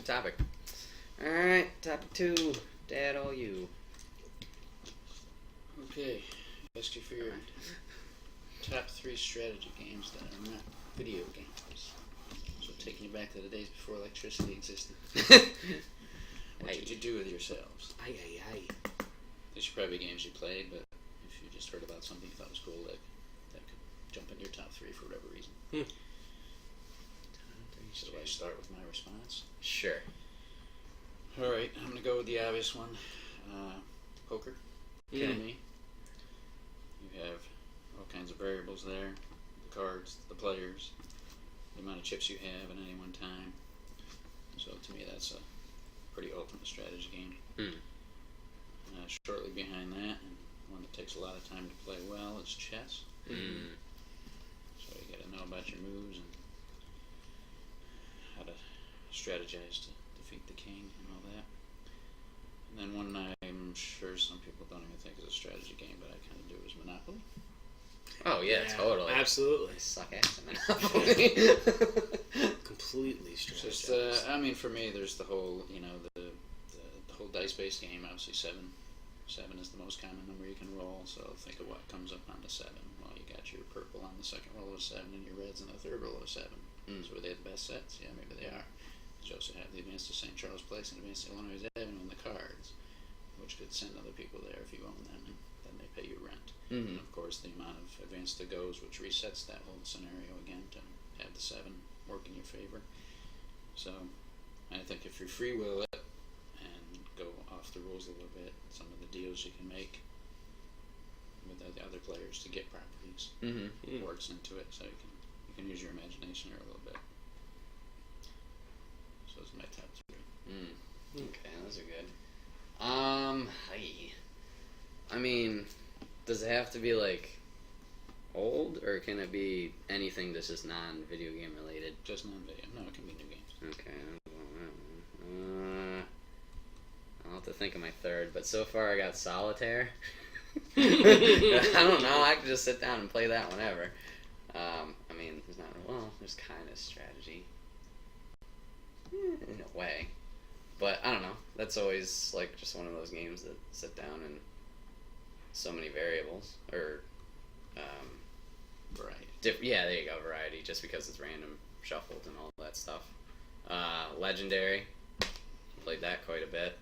topic. Alright, topic 2. Dad, all you. Okay. Ask you for your top 3 strategy games that are not video games. So taking you back to the days before electricity existed. What did you do with yourselves? These should probably be games you played, but if you just heard about something you thought was cool, that could jump into your top 3 for whatever reason. So I start with my response? Sure. Alright, I'm going to go with the obvious one. Poker. Kill me. You have all kinds of variables there. The cards, the players, the amount of chips you have at any one time. So to me that's a pretty ultimate strategy game. Shortly behind that, and one that takes a lot of time to play well, is chess. So you got to know about your moves and how to strategize to defeat the king and all that. And then one I'm sure some people don't even think is a strategy game, but I kind of do, is Monopoly. Oh yeah, totally. Absolutely. I suck ass at Monopoly. Completely strategized. Just, I mean, for me, there's the whole, the whole dice-based game. Obviously, 7 is the most common number you can roll. So think of what comes up on the 7. Well, you got your purple on the second roll of 7, and your reds on the third roll of 7. So are they the best sets? Yeah, maybe they are. You also have the Advance to St. Charles Place and Advance to Illinois Avenue on the cards, which could send other people there if you own them, and then they pay you rent. And of course, the amount of advance to goes, which resets that whole scenario again to have the 7 work in your favor. So I think if you free will it and go off the rules a little bit, some of the deals you can make with the other players to get properties works into it, so you can use your imagination here a little bit. So those are my top 3. Okay, those are good. I mean, does it have to be like old, or can it be anything that's just non-video game related? Just non-video. No, it can be new games. Okay. I'll have to think of my third, but so far I got Solitaire. I don't know. I could just sit down and play that whenever. I mean, there's kind of strategy in a way, but I don't know. That's always like just one of those games that sit down and so many variables or Variety. Yeah, there you go, variety. Just because it's random shuffled and all that stuff. Legendary, played that quite a bit,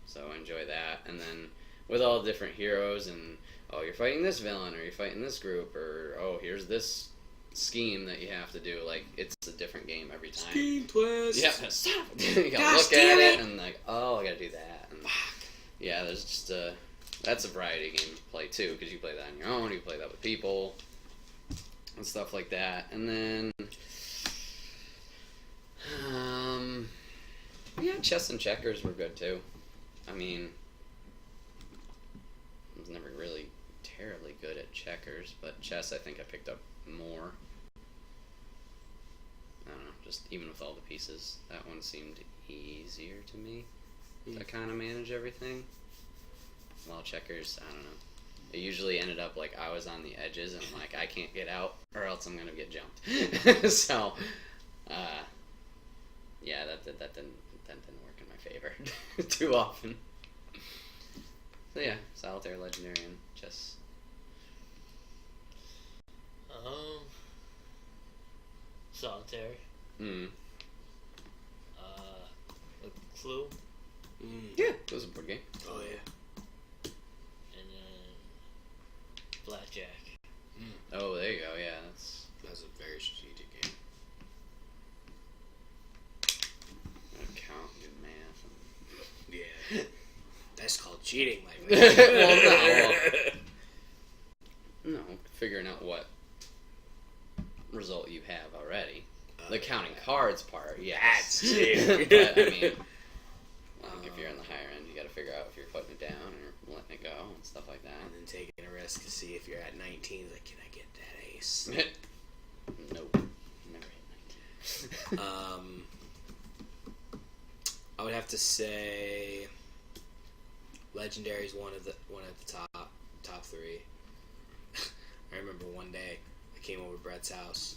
so I enjoy that. And then with all different heroes and you're fighting this villain, or you're fighting this group, or here's this scheme that you have to do. Like, it's a different game every time. Scheme twist. Yeah, stop. You gotta look at it and like, I gotta do that. And yeah, there's just that's a variety game to play too, because you play that on your own, you play that with people and stuff like that. And then yeah, chess and checkers were good too. I mean, I was never really terribly good at checkers, but chess I think I picked up more. I don't know, just even with all the pieces, that one seemed easier to me to kind of manage everything. While checkers, I don't know. It usually ended up like I was on the edges and I'm like, I can't get out or else I'm going to get jumped. So, yeah, that didn't work in my favor too often. So yeah, Solitaire, Legendary, and chess. Solitaire. Clue. Yeah, that was a board game. Oh yeah. And then Blackjack. Oh, there you go. Yeah, That's a very strategic game. Count, do math. Yeah. That's called cheating, my Well, no, figuring out what result you have already. The counting cards part, yes. That's cheating. But, I mean, if you're in the higher end, you got to figure out if you're putting it down or letting it go and stuff like that. And then taking a risk to see if you're at 19. Like, can I get that ace? Nope. Never hit 19. I would have to say Legendary is one at the top 3. I remember one day I came over to Brett's house.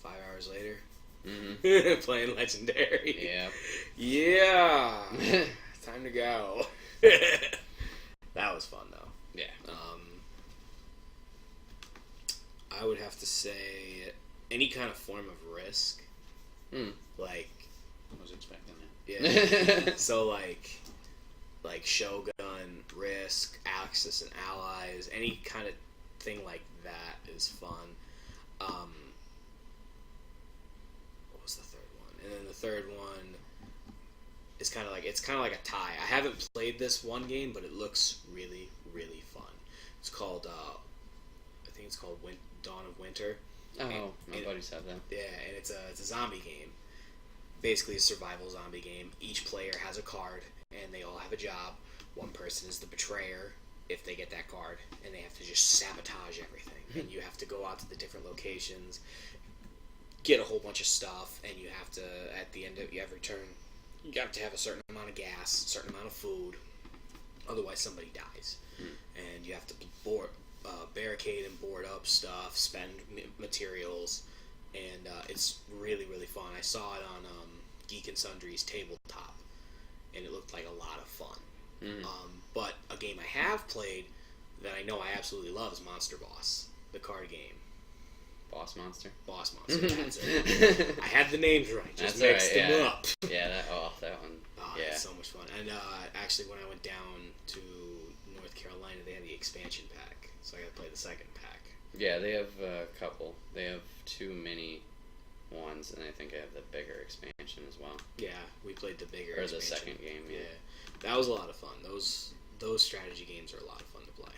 5 hours later, Mm-hmm. Playing Legendary. Yeah. Yeah. Time to go. That was fun though. Yeah. I would have to say any kind of form of Risk. Like, I was expecting that. yeah. So like Shogun, Risk, Axis and Allies, any kind of thing like that is fun. What was the third one? And then the third one is kind of like a tie. I haven't played this one game, but it looks really, really fun. It's called I think it's called Dawn of Winter. Oh, my buddies have that. Yeah, and it's a zombie game. Basically a survival zombie game. Each player has a card, and they all have a job. One person is the betrayer, if they get that card, and they have to just sabotage everything. And you have to go out to the different locations, get a whole bunch of stuff, and you have to, at the end of every turn, you have to have a certain amount of gas, a certain amount of food, otherwise somebody dies. And you have to barricade and board up stuff, spend materials, and it's really, really fun. I saw it on Geek and Sundry's tabletop, and it looked like a lot of fun. But a game I have played that I know I absolutely love is Monster Boss, the card game. Boss Monster. That's it. I had the names right, just mixed them up. Yeah, that one. Oh, Yeah. it's so much fun. And actually, when I went down to North Carolina, they had the expansion pack, so I got to play the second pack. Yeah, they have a couple. They have 2 mini ones, and I think I have the bigger expansion as well. Yeah, we played the bigger Or expansion. the second game, yeah. That was a lot of fun. Those strategy games are a lot of fun to play.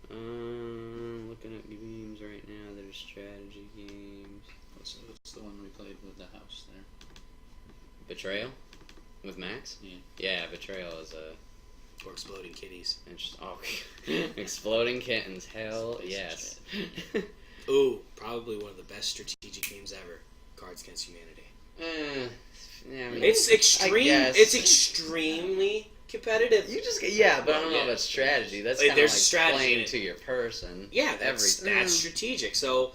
Looking at games right now, there's strategy games. What's the one we played with the house there? Betrayal? With Max? Yeah. Yeah, Betrayal is a... Or Exploding Kitties. Exploding Kittens, hell yes. Ooh, probably one of the best strategic games ever. Cards Against Humanity. Yeah, I mean, It's extreme. I guess. It's extremely competitive. You just but I don't know about strategy. That's kind of like strategy playing in it. to your person. Yeah, that's strategic. So,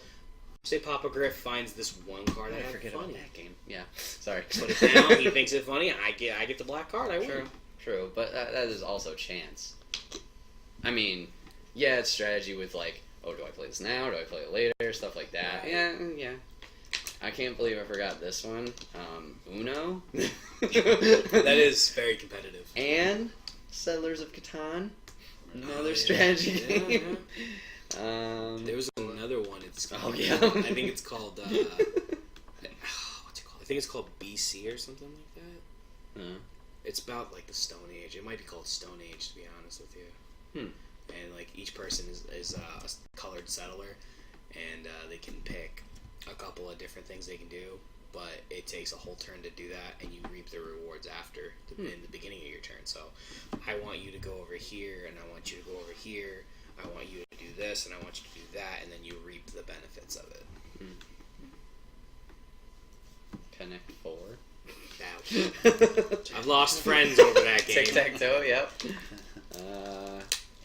say Papa Griff finds this one card I I forget funny. about that game. Yeah, sorry. Put it down. He thinks it funny. I get the black card. I win. True, but that is also chance. I mean, yeah, it's strategy with like, oh, do I play this now? Do I play it later? Stuff like that. Yeah. I can't believe I forgot this one. Uno. That is very competitive. And Settlers of Catan. Another strategy game. There was another one. It's called, yeah. I think it's called. What's it called? I think it's called BC or something like that. It's about like the Stone Age. It might be called Stone Age, to be honest with you. And like each person is a colored settler, and they can pick a couple of different things they can do. But it takes a whole turn to do that, and you reap the rewards after in the beginning of your turn. So, I want you to go over here, and I want you to go over here. I want you to do this, and I want you to do that, and then you reap the benefits of it. Connect 4. I've lost friends over that game. Tic-tac-toe, yep.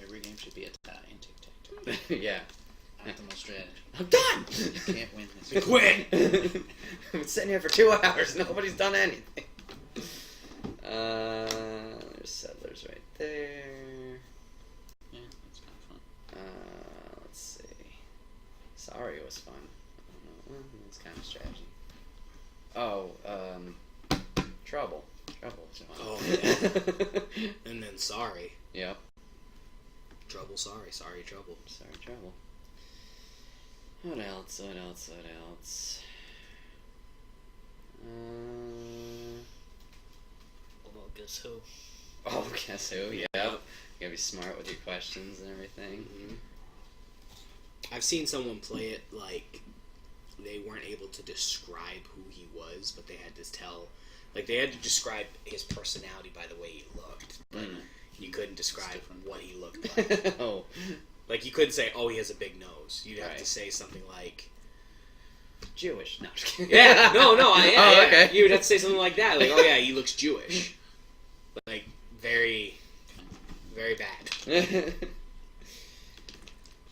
Every game should be a tie in tic-tac-toe. Yeah. Optimal strategy. I'm done! You can't win this. Quit! I've been sitting here for 2 hours. Nobody's done anything. There's Settlers right there. Yeah, that's kind of fun. Let's see. Sorry was fun. I don't know. It's kind of strategy. Oh, Trouble. Trouble was fun. Oh, yeah. And then Sorry. Yep. Trouble, Sorry. Sorry, Trouble. Sorry, Trouble. What else? Well, guess who? Oh, guess who? Yep. You gotta be smart with your questions and everything. I've seen someone play it like they weren't able to describe who he was, but they had to tell, like they had to describe his personality by the way he looked, but you couldn't describe what he looked like. Oh. Like you couldn't say, "Oh, he has a big nose." You'd have Right. to say something like, Jewish. No, I'm just kidding. "Yeah, yeah." Okay. You would have to say something like that, like, "Oh yeah, he looks Jewish." Like very, very bad.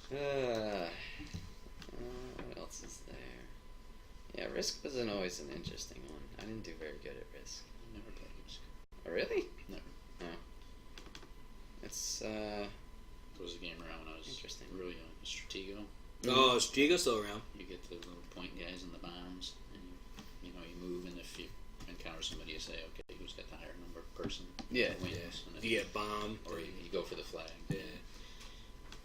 What else is there? Risk wasn't always an interesting one. I didn't do very good at Risk. I never played Risk. Oh, really? Never. Oh. It's, There was a game around when I was interesting. really young. Stratego. Oh, is Diego still around? You get the little point guys and the bombs, and you move, and if you encounter somebody, you say, okay, who's got the higher number person Yeah, wins. Yeah. And If you get a bomb, or you go for the flag. yeah.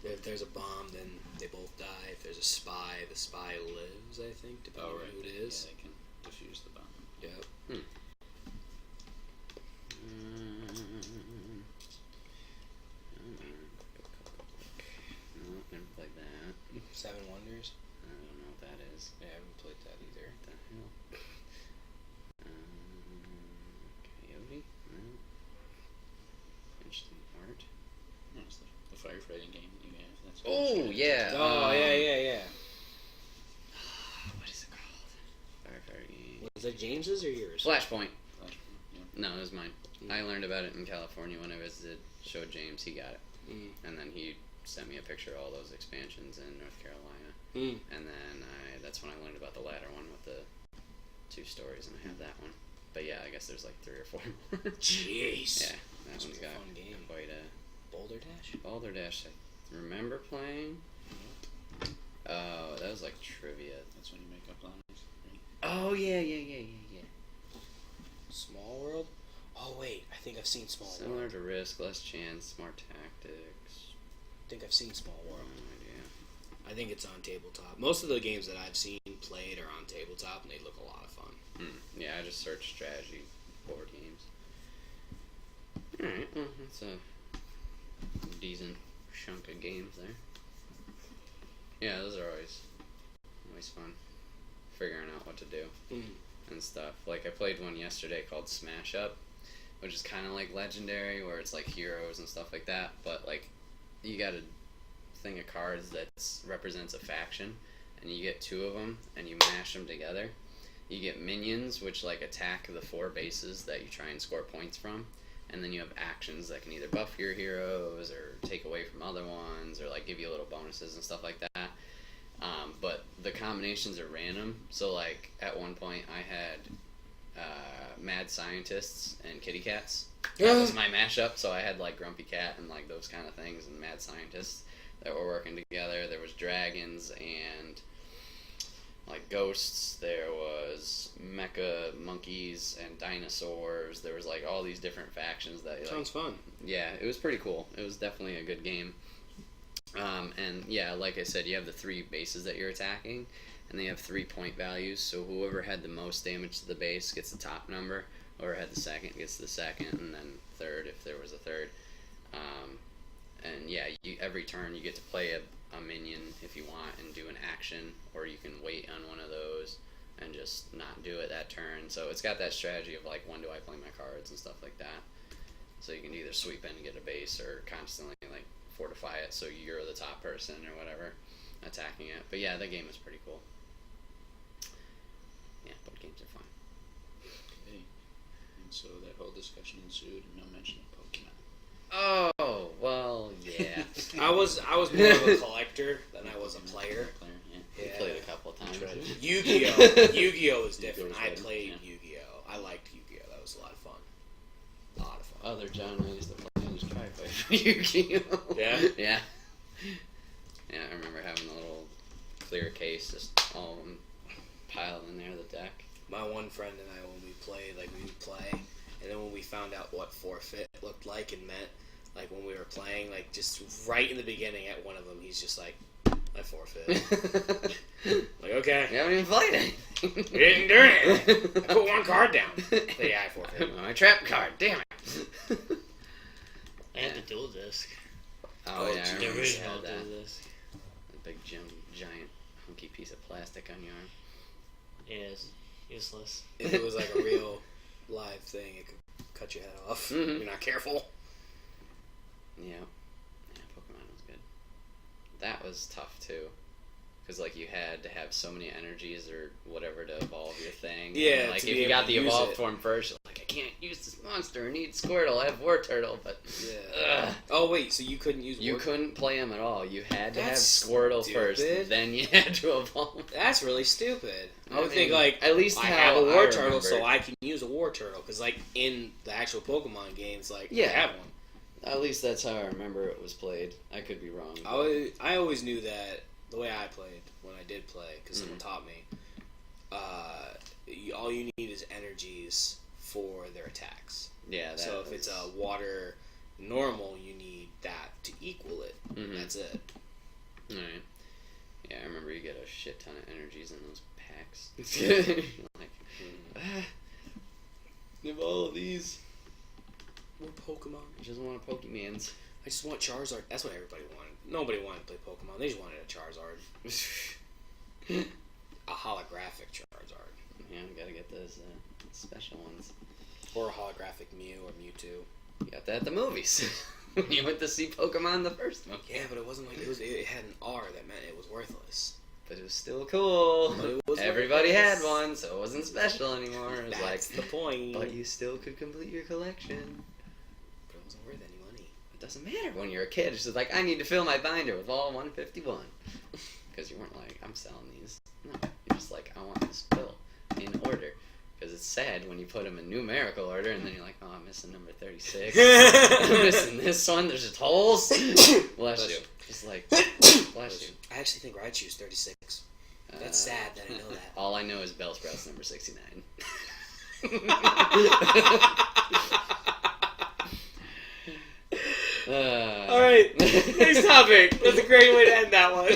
If there's a bomb, then they both die. If there's a spy, the spy lives, I think, depending on who it is. Yeah, they can defuse the bomb. Yep. No, never played that. Seven Wonders. I don't know what that is. Yeah, I haven't played that either. What the hell? Coyote? No. Interesting art. No, it's the firefighting game that you have. That's Oh, yeah. Oh, yeah. What is it called? Firefighter game. Was that James's or yours? Flashpoint. Yeah. No, it was mine. I learned about it in California when I visited. Showed James, he got it. And then he sent me a picture of all those expansions in North Carolina. And then that's when I learned about the latter one with the 2 stories, and I have that one. But yeah, I guess there's like 3 or 4 more. Jeez. Yeah, that Must one's be a got fun game. quite a... Boulder Dash? Boulder Dash, I remember playing. Oh, that was like trivia. That's when you make up lines. Right? Oh, yeah. Small World? Oh, wait. I think I've seen Small Similar World. to Risk, less chance, smart tactics. I think I've seen Small No World. idea. I think it's on tabletop. Most of the games that I've seen played are on tabletop, and they look a lot of fun. Yeah, I just searched strategy board games. Alright, well, that's a decent chunk of games there. Yeah, those are always fun. Figuring out what to do and stuff. Like, I played one yesterday called Smash Up, which is kind of like Legendary, where it's like heroes and stuff like that, but like, you got a thing of cards that represents a faction, and you get 2 of them, and you mash them together. You get minions, which like attack the 4 bases that you try and score points from, and then you have actions that can either buff your heroes or take away from other ones, or like give you little bonuses and stuff like that. But the combinations are random, so like at one point I had mad scientists and kitty cats. That was my mashup, so I had like Grumpy Cat and like those kind of things, and mad scientists that were working together. There was dragons and like ghosts. There was mecha monkeys and dinosaurs. There was like all these different factions that like, Sounds fun. yeah, it was pretty cool. It was definitely a good game. And yeah, like I said, you have the 3 bases that you're attacking, and they have 3 point values. So whoever had the most damage to the base gets the top number. Whoever had the second gets the second, and then third if there was a third. And yeah, every turn you get to play a minion if you want and do an action, or you can wait on one of those and just not do it that turn. So it's got that strategy of like, when do I play my cards and stuff like that. So you can either sweep in and get a base, or constantly like fortify it so you're the top person or whatever attacking it. But yeah, that game is pretty cool. Yeah, board games are fun. Okay. And so that whole discussion ensued, and no mention of Pokemon. Oh, well, yeah. I was more of a collector than I was a player. We played a couple of times. Yu-Gi-Oh! Yu-Gi-Oh! is different. Yu-Gi-Oh! I is better, played yeah. Yu-Gi-Oh! I liked Yu-Gi-Oh! That was a lot of fun. A lot of fun. Other John I used to play in his driveway for Yu-Gi-Oh! Yeah? Yeah. Yeah, I remember having a little clear case, just all of them piled in there, the deck. My one friend and I, when we played, like, we would play, and then when we found out what forfeit looked like and meant, like, when we were playing, like, just right in the beginning at one of them, he's just like, I forfeit. Like, okay. You haven't even played anything. You didn't do anything. I put 1 card down. But yeah, I forfeit. My trap card, damn it. I had the dual disc. Oh, yeah, I geez. The remember original you had that. dual disc. A big giant hunky piece of plastic on your arm. Yeah, it's useless. If it was like a real live thing, it could cut your head off. Mhm. If you're not careful. Yeah. Yeah, Pokemon was good. That was tough too, because like you had to have so many energies or whatever to evolve your thing. Yeah, and, like to if be you able got to the use evolved it. form first, you're like I can't use this monster. I need Squirtle. I have War Turtle, but Yeah. Oh wait, so you couldn't use you War- couldn't play him at all. You had to That's have Squirtle stupid. first, then you had to evolve. That's really stupid. I would I think mean, like at least I how have a War I Turtle, so remember. I can use a War Turtle because like in the actual Pokemon games, like Yeah. I have one. At least that's how I remember it was played. I could be wrong. I always knew that the way I played when I did play because someone taught me. All you need is energies for their attacks. Yeah. That So if it's a water normal, you need that to equal it. Mhm. That's it. Alright. Yeah, I remember you get a shit ton of energies in those packs. Like, give all of these. More Pokemon. I just want a Pokemans. I just want Charizard. That's what everybody wanted. Nobody wanted to play Pokemon. They just wanted a Charizard. A holographic Charizard. Yeah, we gotta get those special ones. Or a holographic Mew or Mewtwo. You got that at the movies. When you went to see Pokemon the first movie. Yeah, but it wasn't like it had an R that meant it was worthless. But it was still cool. But it was Everybody worthless. had one, so it wasn't special anymore. It was That's like, the point. but you still could complete your collection. But it wasn't worth any money. It doesn't matter when you're a kid. It's just like, I need to fill my binder with all 151. Because you weren't like, I'm selling these. No, you're just like, I want this fill in order. Because it's sad when you put them in numerical order and then you're like, oh, I'm missing number 36. I'm missing this one. There's just holes. Bless you. Just like, bless you. I actually think Raichu's 36. That's sad that I know that. All I know is Bellsprouts number 69. Alright, next topic. That's a great way to end that one.